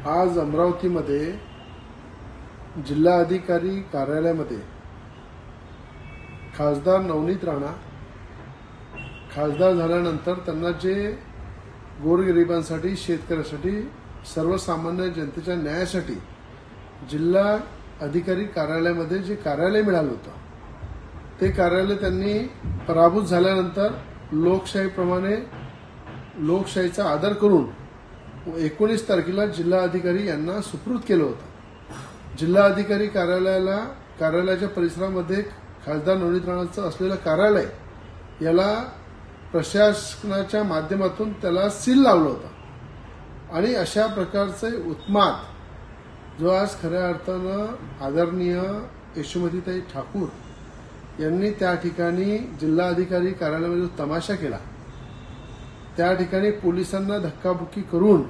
आज अमरावतीमध्ये जिल्हाधिकारी कार्यालयामध्ये खासदार नवनीत राणा खासदार झाल्यानंतर त्यांना जे गोरगरिबांसाठी, शेतकऱ्यांसाठी, सर्वसामान्य जनतेच्या न्यायासाठी जिल्हा अधिकारी कार्यालयामध्ये जे कार्यालय मिळालं होतं ते कार्यालय त्यांनी पराभूत झाल्यानंतर लोकशाहीप्रमाणे लोकशाहीचा आदर करून 19 तारखेला जिल्हाधिकारी यांना सुपूर्द केलं होतं। जिल्हाधिकारी कार्यालयाच्या परिसरामध्ये खासदार नवनीत राणांचं असलेलं कार्यालय याला प्रशासनाच्या माध्यमातून त्याला सील लावलं होतं आणि अशा प्रकारचे उत्माद जो आज खऱ्या अर्थानं आदरणीय यशोमतीताई ठाकूर यांनी त्या ठिकाणी जिल्हाधिकारी कार्यालयामध्ये तमाशा केला, त्या ठिकाणी पोलिसांना धक्काबुक्की करून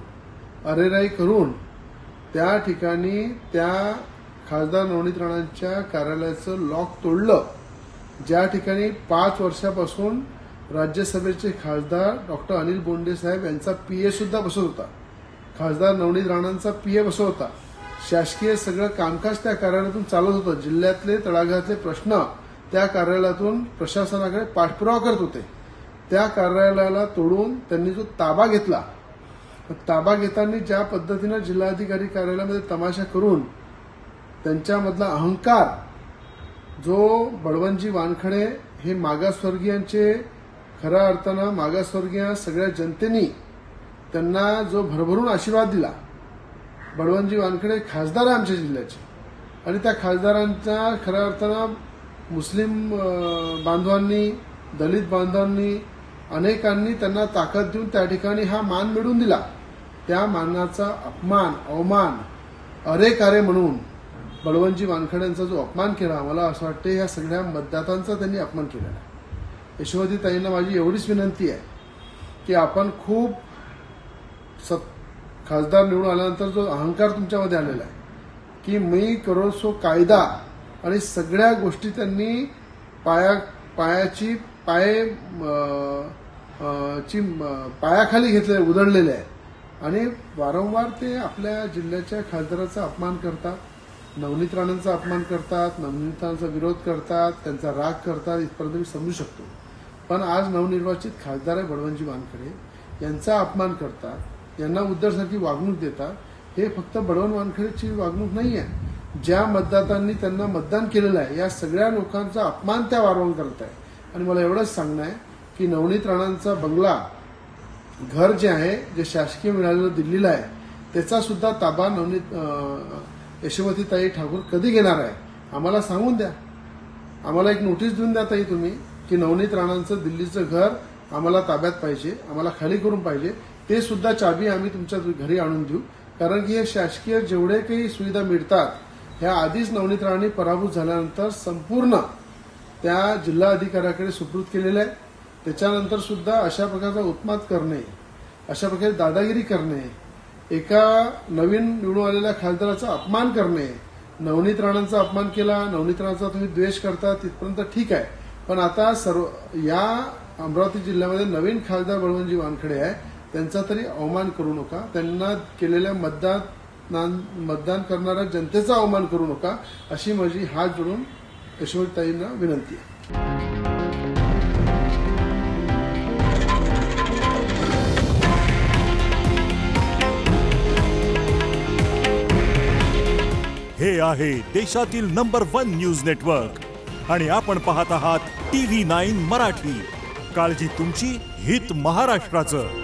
अरेराई करून त्या ठिकाणी त्या खासदार नवनीत राणांच्या कार्यालयाचं लॉक तोडलं, ज्या ठिकाणी 5 वर्षापासून राज्यसभेचे खासदार डॉक्टर अनिल बोंडे साहेब यांचा पीए सुद्धा बसत होता, खासदार नवनीत राणांचा पीए बसत होता। शासकीय सगळं कामकाज त्या कार्यालयातून चालत होतं। जिल्ह्यातले तळागाळातले प्रश्न त्या कार्यालयातून प्रशासनाकडे पाठपुरावा करत होते। त्या कार्यालयाला तोडून त्यांनी जो ताबा घेतला, ताबा घेताना ज्या पद्धतीनं जिल्हाधिकारी कार्यालयामध्ये तमाशा करून त्यांच्यामधला अहंकार, जो बळवंतजी वानखडे हे मागासवर्गीयांचे खऱ्या अर्थानं मागासवर्गीय सगळ्या जनतेने त्यांना जो भरभरून आशीर्वाद दिला, बळवंतजी वानखडे खासदार आहे आमच्या जिल्ह्याचे आणि त्या खासदारांच्या खऱ्या अर्थानं मुस्लिम बांधवांनी, दलित बांधवांनी, अनेकांनी त्यांना ताकद देऊन त्या ठिकाणी हा मान मिळवून दिला। त्या मानाचा अपमान, अवमान, अरेकारे म्हणून बळवंतजी वानखडे यांचा जो अपमान केला, मला असं वाटतं या सगळ्या मतदारांचा त्यांनी अपमान केलेला आहे। यशोमतीताईंना माझी एवढीच विनंती आहे की आपण खूप खासदार निवडून आल्यानंतर जो अहंकार तुमच्यामध्ये आलेला आहे की मी करो सो कायदा आणि सगळ्या गोष्टी त्यांनी पायाखाली घेतले, उधळलेले आहे आणि वारंवार ते आपल्या जिल्ह्याच्या खासदाराचा अपमान करतात, नवनीत राणांचा अपमान करतात, नवनीत राणांचा विरोध करतात, त्यांचा राग करतात, इथपर्यंत मी समजू शकतो। पण आज नवनिर्वाचित खासदार आहे बळवंतजी वानखडे यांचा अपमान करतात, यांना उद्धवसारखी वागणूक देतात। हे फक्त बळवंत वानखडेची वागणूक नाही आहे, ज्या मतदारांनी त्यांना मतदान केलेलं आहे या सगळ्या लोकांचा अपमान त्या वारंवार करत आहे। आणि मला एवढंच सांगणं आहे की नवनीत राणांचा बंगला, घर जे आहे, जे शासकीय मिळालेलं दिल्लीला आहे, त्याचा सुद्धा ताबा यशोमतीताई ठाकूर कधी घेणार आहे आम्हाला सांगून द्या। आम्हाला एक नोटीस देऊन द्या ताई तुम्ही की नवनीत राणांचं दिल्लीचं घर आम्हाला ताब्यात पाहिजे, आम्हाला खाली करून पाहिजे, ते सुद्धा चाबी आम्ही तुमच्या घरी आणून देऊ। कारण की हे शासकीय जेवढे काही सुविधा मिळतात ह्या आधीच नवनीत राणांनी पराभूत झाल्यानंतर संपूर्ण त्या जिल्हा अधिकाऱ्याकडे सुपूर्द केलेलं आहे। त्याच्यानंतर सुद्धा अशा प्रकारचा उत्माद करणे, अशा प्रकारे दादागिरी करणे, एका नवीन निवडून आलेल्या खासदाराचा अपमान करणे, नवनीत राणांचा अपमान केला, नवनीत राणांचा तुम्ही द्वेष करता तिथपर्यंत ठीक आहे, पण आता या अमरावती जिल्ह्यामध्ये नवीन खासदार बळवंतजी वानखडे आहे, त्यांचा तरी अवमान करू नका, त्यांना केलेल्या मतदान करणाऱ्या जनतेचा अवमान करू नका, अशी माझी हात जोडून यशोमतीताईंना विनंती आहे। हे आहे देशातील नंबर 1 न्यूज नेटवर्क आणि आपण पाहत आहात TV9 मराठी। काळजी तुमची, हित महाराष्ट्राचं।